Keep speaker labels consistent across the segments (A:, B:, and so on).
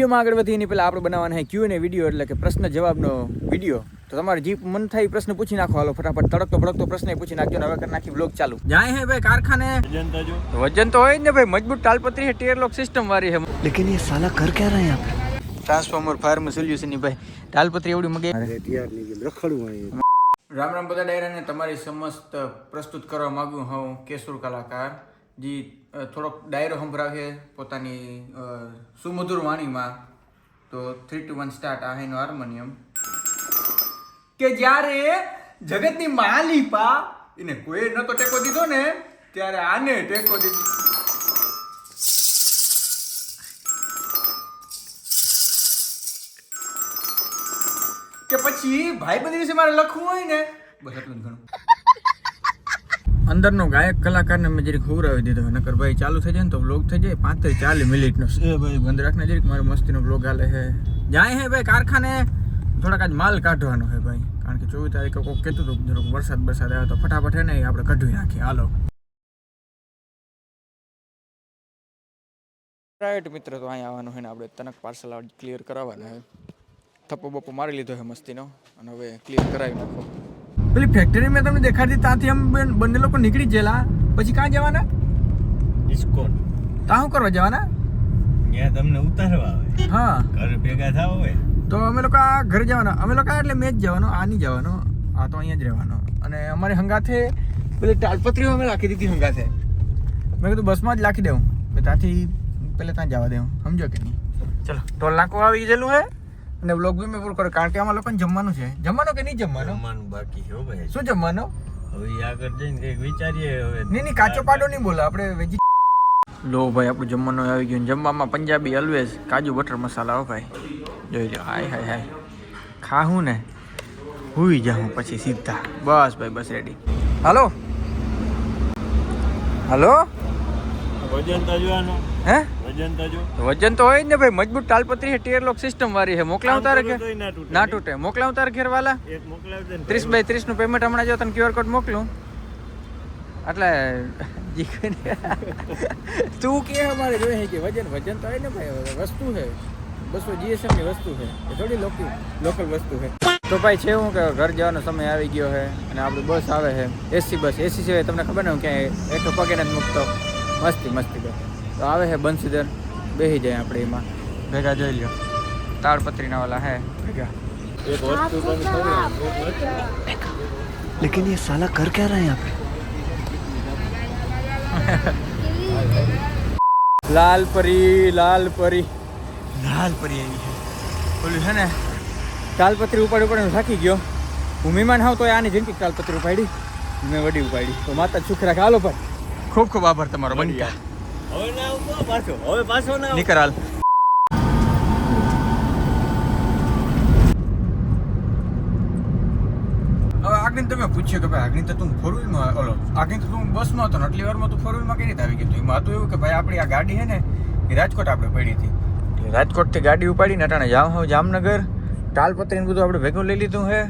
A: વિડીયોમાં આગળ વધીને પહેલાં આપણે બનાવવાના છે Q&A વિડીયો, એટલે કે પ્રશ્ન જવાબનો વિડીયો. તો તમારે જે મન થાય પ્રશ્ન પૂછી નાખો. હાલો ફટાફટ તડકતો ભડકતો પ્રશ્ન પૂછી નાખજો ને હવે કરી નાખી બ્લોગ ચાલુ. જાય હે ભાઈ કારખાને વજન તો હોય ને ભાઈ, મજબૂત તાલપત્રી है, टेयर लॉक सिस्टम वाली है.
B: लेकिन ये साला कर क्या रहा है यहाँ पे?
A: ट्रांसफॉर्मर फार्म सोल्यूशन ની ભાઈ તાલપત્રી એવડી મગે રામ રામ બધા ડાયરાને તમારી સમસ્ત પ્રસ્તુત કરવા માંગુ હું કેશુર કલાકાર જે થોડોક ડાયરો સંભળાવે પોતાની સુમધુર વાણીમાં. તો 3 2 1 સ્ટાર્ટ. આ એનો હાર્મોનિયમ કે જ્યારે જગતની માલિપા એને કોઈ નતો ટેકો દીધો ને ત્યારે આને ટેકો દીધો. કે પછી ભાઈબંધી વિશે મારે લખવું હોય ને બસ એટલું જ ઘણું. અંદરનો ગાયક કલાકારને મેં જરીક ખવડાવી દીધો. નકર ભાઈ ચાલુ થઈ જાય ને તો વ્લોગ થઈ જાય 35-40 મિનિટનો. એ ભાઈ બંધ રાખને જરીક, મારો મસ્તીનો વ્લોગ હાલે છે. જાય હે ભાઈ કારખાને થોડાક આજ માલ કાઢવાનો છે ભાઈ, કારણ કે 24 તારીખે કોઈક કહેતું હતું જરાક વરસાદ આવ્યો તો ફટાફટ હે ને આપણે કઢવી નાખીએ. હાલો રાઈટ મિત્ર, તો અહીંયા આવવાનું છે ને આપણે તનક પાર્સલ ક્લિયર કરાવવાના છે. થપ્પો બપ્પો મારી લીધો છે મસ્તીનો અને હવે ક્લિયર કરાવી નાખો. પેલી ફેક્ટરી મેં તમને દેખાડી ત્યાંથી આમ બંને લોકો નીકળી ગયેલા. પછી ક્યાં જવાના?
C: ડિસ્કોન.
A: ત્યાં શું કરવા જવાના?
C: ત્યાં તમને ઉતારવા આવે.
A: હા,
C: ઘરે ભેગા થાવ હોય
A: તો અમે લોકો આ ઘરે જવાના. અમે લોકો એટલે મેચ જવાનો, આ નહીં જવાનો, આ તો અહીંયા જ રહેવાનો. અને અમારી હંગાથે પેલી તાલપત્રીઓ અમે રાખી દીધી હંગાથે. મેં કીધું બસમાં જ રાખી દઉં, ત્યાંથી પહેલે ત્યાં જવા દઉં. સમજો કે નહીં? ચલો ટોલ નાકો આવી ગયેલું હે અને વ્લોગ બી મેં પૂરું કર્યો, કારણ કે આમાં લોકોને જમવાનું છે. જમવાનું કે નહીં જમવાનું?
C: જમવાનું બાકી છે ભાઈ.
A: શું જમવાનું?
C: હવે આગળ જઈને કંઈક વિચારીએ. હવે
A: નહીં કાચો પાડો નહીં બોલો આપણે વેજી. લો ભાઈ આપણું જમવાનું આવી ગયું. જમવામાં પંજાબી ઓલવેઝ કાજુ બટર મસાલા. હો ભાઈ જોઈ લો. હાય હાય હાય ખાવું ને હુઈ જાઉં પછી સીધા. બસ ભાઈ બસ રેડી. હાલો હાલો
C: વજન તો જોવાનું.
A: હે
C: વજન તો જો.
A: વજન તો હોય જ ને ભાઈ, મજબૂત તાલપત્રી है, टेयर लॉक सिस्टम वाली है. મોકલાવું તારે ઘેર? ના તૂટે. મોકલાવું તારે ઘેર વાલા?
C: એક મોકલાવી દે ને.
A: 30x30 નું પેમેન્ટ હમણાં જો તને QR કોડ મોકલું એટલે તું કે અમારે જોઈએ કે વજન તો હોય ને ભાઈ, વસ્તુ છે 200 GSM ની વસ્તુ છે, એ થોડી લોકલ વસ્તુ છે. તો ભાઈ છે હું કે ઘર જવાનો સમય આવી ગયો છે અને આપણી બસ આવે છે એસી બસ. એસી સિવાય તમને ખબર ને ક્યાંય એટલો પગે નથી મૂકતો. મસ્તી બસ તો આવે છે બંસીધર, બેસી જાય આપણે એમાં ભેગા. જોઈ લ્યો તાળપત્રીના વાલા હે ભેગા.
C: એક વસ્તુ પણ ખરી.
B: लेकिन ये साला कर क्या रहा है यहाँ पे?
A: લાલ પરી આવી છે. ઓલું છે ને તાલપત્રી ઉપાડી થાકી ગયો હું. મહેમાન હાવ તો આની જિંદગી તાલપત્રી ઉપાડી મેં વડી ઉપાડી. તો માતા સુખ રાખે. હાલો ભાઈ ખૂબ ખૂબ આભાર તમારો. બનતા
C: હવે ના ઉભો પાછો. હવે પાછો ના
A: નીકળ હાલ. હવે આગળ તમે પૂછ્યું કે ભાઈ આગળ તો તું ફોર વ્હીલમાં આગળ તો તું બસમાં હતો ને આટલી વારમાં તું ફોર વ્હીલમાં કઈ રીતે આવી ગઈ? એમાં હતું એવું કે ભાઈ આપણી આ ગાડી છે ને એ રાજકોટ આપણે પડી હતી. રાજકોટથી ગાડી ઉપાડીને અટાણે જામનગર તાલપત્રી બધું આપણે ભેગું લઈ લીધું છે.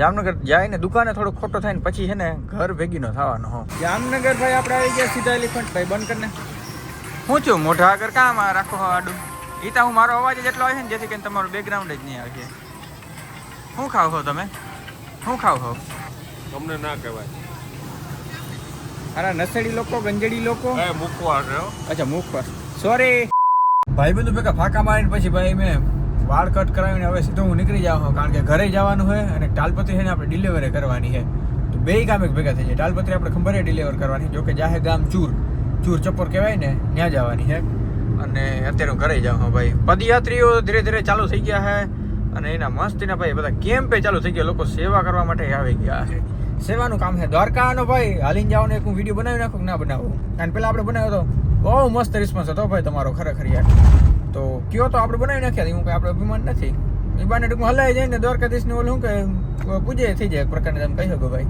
A: જામનગર જાય ને દુકાને થોડો ખોટો થાય ને પછી છે ને ઘર ભેગી નો થવાનો. હો જામનગર ભાઈ આપણે આવી ગયા સીધા એલિફન્ટ. ભાઈ બંધ કરીને હું છું મોઢા આગળ કામ રાખો આડું. એ તો હું મારો અવાજ જ એટલો આવે છે ને જેથી કરીને તમારું બેકગ્રાઉન્ડ જ નહીં આવે છે. શું ખાવ છો તમે? શું ખાવ છો?
C: તમને ના કહેવાય.
A: અરે નસેડી લોકો, ગંજેડી લોકો.
C: મૂકવા રહ્યો.
A: અચ્છા મૂકવા, સોરી. ભાઈ બધું ભેગા ફાંકા મારીને પછી ભાઈ મેં વાળ કટ કરાવીને હવે સીધું હું નીકળી જાઉં, કારણ કે ઘરે જવાનું હોય અને તાલપત્રી છે ને આપણે ડિલિવરી કરવાની છે. તો બે કામ એક ભેગા થઈ જાય. તાલપત્રી આપણે ખબર છે ડિલિવર કરવાની, જો કે જાહે ગામ ચૂર ચપ્પર કહેવાય ને ત્યાં જવાની છે. અને અત્યારે હું ઘરે જાઉં ભાઈ. પદયાત્રીઓ ધીરે ધીરે ચાલુ થઈ ગયા છે અને એના મસ્તીના ભાઈ બધા કેમ્પે ચાલુ થઈ ગયા. લોકો સેવા કરવા માટે આવી ગયા છે. સેવાનું કામ છે. દ્વારકાનો ભાઈ હાલીને જવાનો એક હું વિડીયો બનાવી નાખું ના બનાવું, કારણ પહેલાં આપણે બનાવ્યો હતો બહુ મસ્ત રિસ્પોન્સ હતો ભાઈ તમારો ખરેખર યાર. તો કયો તો આપણે બનાવી નાખ્યા. હું કંઈ આપણે અભિમાન નથી. એ બાને ટૂંકમાં હલાઈ જાય ને દ્વારકાધીશને ઓલું શું કે પૂજે થઈ જાય એક પ્રકારની. તમે કહી શકો ભાઈ.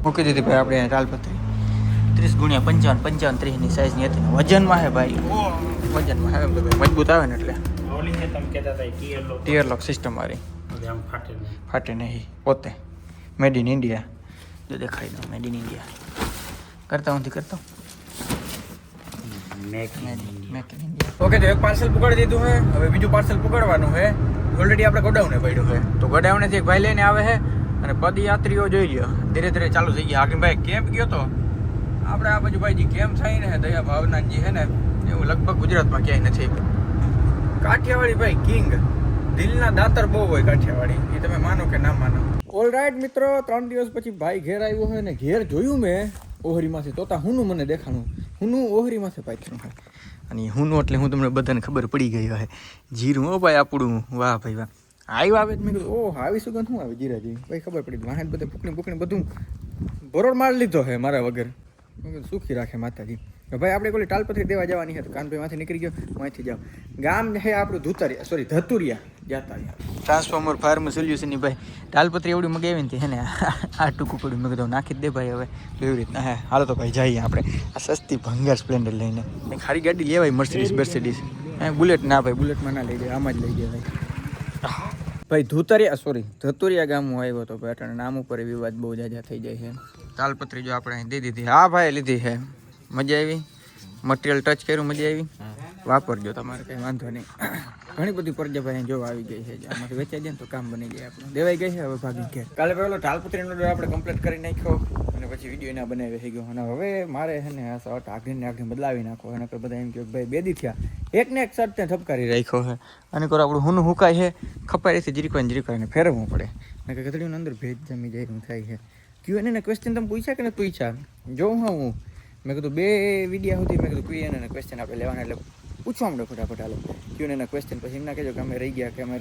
A: મૂકી દીધી ભાઈ આપણે તાલપત્રી 30x55 30ની સાઈઝની હતી. વજનમાં છે ભાઈ, વજનમાં છે મજબૂત આવે ને એટલે. ટીયર લોક સિસ્ટમ વાળી ફાટે નહીં. પોતે મેડ ઇન ઇન્ડિયા. જો દેખાડી દઉં મેડ ઇન ઇન્ડિયા. કરતા હું ઓકે તો એક પાર્સલ પકડી દીધું છે, હવે બીજું પાર્સલ પકડવાનું છે. ઓલરેડી આપણે ગોડાઉને પડ્યું છે, તો ગોડાઉનેથી એક ભાઈ લઈને આવે છે અને પદયાત્રીઓ જોઈ લ્યો ધીરે ધીરે ચાલુ થઈ ગયા. હાકીમભાઈ કેમ્પ ગયો તો આપણે આ બાજુ ભાઈ કેમ્પ થાય ને દયા ભાવનાજી છે ને એવું લગભગ ગુજરાતમાં ક્યાંય નથી. કાઠિયાવાડી ભાઈ કિંગ, દિલના દાતર બહુ હોય કાઠિયાવાડી, એ તમે માનો કે ના માનો. ઓલ રાઈટ મિત્રો, 3 દિવસ પછી ભાઈ ઘેર આવ્યો હોય ને ઘેર જોયું મેં ઓહરીમાંથી તોતા હુંનું મને દેખાણું, હુંનું ઓહરીમાંથી પાછું હોય. અને હુંનું એટલે હું તમને બધાને ખબર પડી ગઈ હોય જીરું હો ભાઈ આપણું. વાહ ભાઈ વાહ, આવ્યું આવે મેં કીધું ઓહ આવી સુગંધ શું આવે જીરા જેવી. ભાઈ ખબર પડી વાહન બધે ફૂકણી બધું બરોડ માર લીધો છે મારા વગર. સુખી રાખે માતાજી. ભાઈ આપણે કોઈ તાલપત્રી દેવા જવાની હતી, કાનભાઈ માંથી નીકળી ગયો, અહીંથી જાઓ. ગામ છે આપણું ધતુરિયા જતા ટ્રાન્સફોર્મર ફાર્મ સોલ્યુશનની ભાઈ તાલપત્રી એવડી મગાવી ને હે ને આ ટૂંકું પડ્યું. મેં કીધું નાખી જ દે ભાઈ હવે એવી રીતના. હે હાલો તો ભાઈ જઈએ આપણે આ સસ્તી ભંગાર સ્પ્લેન્ડર લઈને. ખારી ગાડી લેવાય મર્સિડીઝ. બુલેટ ના ભાઈ, બુલેટમાં ના લઈ જાય, આમાં જ લઈ જાય ભાઈ. ધતુરિયા ગામમાં આવ્યો હતો ભાઈ, અટાણે નામ ઉપર વિવાદ બહુ જાજા થઈ જાય છે. તાલપત્રી જો આપણે અહીં દઈ દીધી. હા ભાઈ લીધી છે, મજા આવી. મટીરિયલ ટચ કર્યું, મજા આવી. વાપરજો તમારે કંઈ વાંધો નહીં. ઘણી બધી પરજા ભાઈ જોવા આવી ગઈ છે, આમાંથી વેચાઈ જાય ને તો કામ બની જાય આપણું. દેવાઈ ગઈ છે, હવે ભાગી ગયા. કાલે પહેલો તાલપત્રીનો ઓર્ડર આપણે કમ્પ્લીટ કરી નાખ્યો અને પછી વિડીયો એના બનાવી થઈ ગયો. અને હવે મારે છે ને આ શર્ટ આગળને બદલાવી નાખો. અને બધા એમ કહ્યું ભાઈ 2 દી થયા એકને એક શર્ટ ત્યાં ઠપકારી રાખ્યો છે. અને કરો આપણું હુનું હુકાય છે, ખપાઈ રહેશે જીરીકોને ફેરવવું પડે. અને કે ગધડીનું અંદર ભેજ જમી જાય એવું થાય છે. ક્યુ એને ક્વેશ્ચન તમે પૂછ્યા કે નથી પૂછ્યા? જોઉં હા હું મેં કીધું 2 વિડીયા સુધી મેં કીધું ક્યુ એને ક્વેશ્ચન આપણે લેવાના, એટલે પૂછવા મળે ફટાફટ. હાલો ક્યુ એના ક્વેશ્ચન પછી એમ ના કહેજો કે અમે રહી ગયા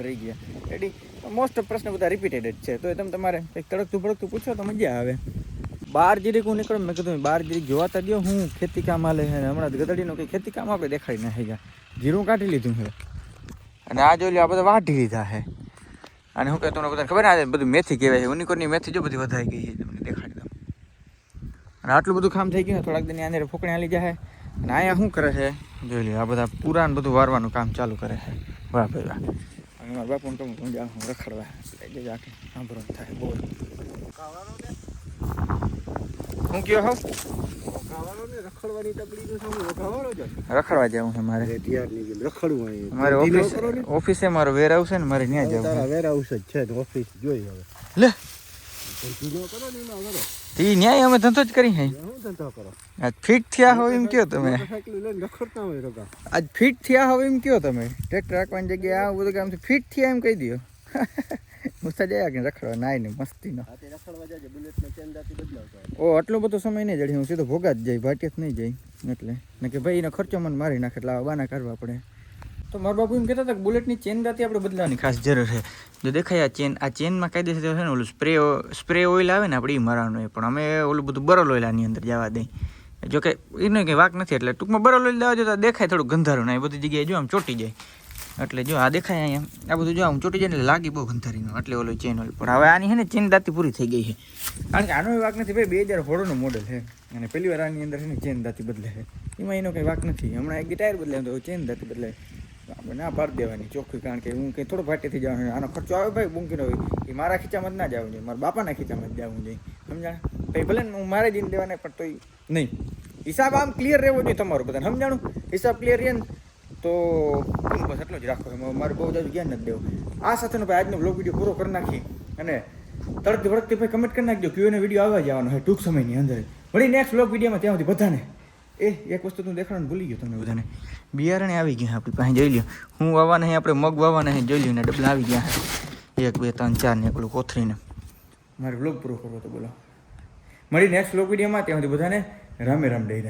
A: રેડી. મોસ્ટ ઓફ પ્રશ્ન બધા રિપીટેડ જ છે, તો એ તમારે કંઈક તડકતું ભડકતું પૂછો તો મજા આવે. 12 જીરીક હું નીકળું, મેં કીધું 12 જીરીક જોવાતા દો. હું ખેતી કામ હાલે છે હમણાં ગધડીનું કંઈ ખેતી કામ આપણે દેખાડી ના થઈ ગયા. જીરું કાઢી લીધું છે અને આ જોઈ લો આ બધા વાઢી લીધા છે. અને શું કહેતો બધાને ખબર ને બધું મેથી કહેવાય છે, યુનિકોર્નની મેથી જો બધી વધારી ગઈ છે, તમને દેખાડી દઉં. અને આટલું બધું કામ થઈ ગયું ને થોડાક દિનની અંદર ફોકણી હાલી જાય. અને અહીંયા શું કરે છે જોઈ લો, આ બધા પુરાણ બધું વારવાનું કામ ચાલુ કરે છે. વાહ ભાઈ વાહ. અને મારા બાપુને કહું હું જાઉં રખડવા, એટલે જો આખી સાંભળવાનું થાય. બોલ હું કયો હોવ રખડવા જવું છે મારે. મારે ઓફિસે મારો વેર હાઉસ છે ને મારે ત્યાં જવું. વેર હાઉસ જ છે ઓફિસ જોઈ હવે લે તી ન્યાય અમે ધંધો જ કરી હે. આજ ફિટ થયા હોય એમ કયો તમે, આજ ફિટ થયા હોય એમ કયો તમે. ટ્રેક્ટર રાખવાની જગ્યાએ આ બધું કામથી ફિટ થયા એમ કહી દો. મુસ્તા જાય કે રખડવા નાય ને મસ્તીનો. ઓ આટલો બધો સમય નહીં જડી, હું સીધો ભોગા જ જાય, ભાટિયા જ નહીં જાય. એટલે ને કે ભાઈ એનો ખર્ચો મને મારી નાખે એટલે બાના કરવા પડે. તો મારા બાપુ એમ કહેતા હતા કે બુલેટની ચેન દાતી આપણે બદલાવાની ખાસ જરૂર છે. જો દેખાય આ ચેનમાં કાયદેસર છે ને ઓલું સ્પ્રે ઓઇલ આવે ને આપણે એ મારવાનું હોય, પણ અમે ઓલું બધું બરલ ઓઇલ આની અંદર જવા દઈ. જોકે એનો કંઈ વાક નથી, એટલે ટૂંકમાં બરલ ઓઇલ દેવા જતા દેખાય થોડું ગંધારું ને એ બધી જગ્યાએ જો આમ ચોટી જાય. એટલે જો આ દેખાય અહીંયા આ બધું જો આમ ચોટી જાય ને લાગી બહુ ગંધારીનું, એટલે ઓલો ચેન ઓઇલ. પણ હવે આની છે ને ચેન દાતી પૂરી થઈ ગઈ છે, કારણ કે આનો વાક નથી ભાઈ. 2016નું મોડલ છે અને પહેલી વાર આની અંદર છે ને ચેન દાતી બદલે છે, એમાં એનો કંઈ વાક નથી. હમણાં એક ટાયર બદલાય તો ચેન દાતી બદલાય, આપણે ના પાડી દેવાની ચોખ્ખી. કારણ કે હું કંઈ થોડો ફાટેથી જવાનું, આનો ખર્ચો આવે ભાઈ બુંકીનો હોય, એ મારા ખીચામાં જ ના જવું જોઈએ, મારા બાપાના ખીચામાં જ જવું જોઈએ. સમજાણ ભાઈ? ભલે હું મારે જઈને દેવાના પણ તોય નહીં. હિસાબ આમ ક્લિયર રહેવો જોઈએ તમારું બધાને. સમજાણું? હિસાબ ક્લિયર રહે ને તો બસ એટલો જ રાખો. મારે બહુ જાજુ જ્ઞાન નથી દેવું. આ સાથેનો ભાઈ આજનો બ્લોગ વિડીયો પૂરો કરી નાખી અને તડકતી ભડકતી ભાઈ કમેન્ટ કરી નાખજો. ક્યુએનો વિડીયો આવવા જવાનો હોય ટૂંક સમયની અંદર. વળી નેક્સ્ટ બ્લોગ વિડીયોમાં ત્યાં સુધી બધાને એક વસ્તુ તું દેખાડવાનું ભૂલી ગયો તમને બધાને. બિયારણે આવી ગયા આપણી પાસે, જોઈ લ્યો. હું વાવવાના આપણે મગ વાવવાના છે, જોઈ લ્યો ને ડબલા આવી ગયા છે 1 2 3 4 ને એકલું કોથરીને. મારે બ્લોગ પૂરો કરવો તો બોલો. મળી નેક્સ્ટ બ્લોગ વિડીયોમાં, ત્યાં સુધી બધાને રામે રામ દઈ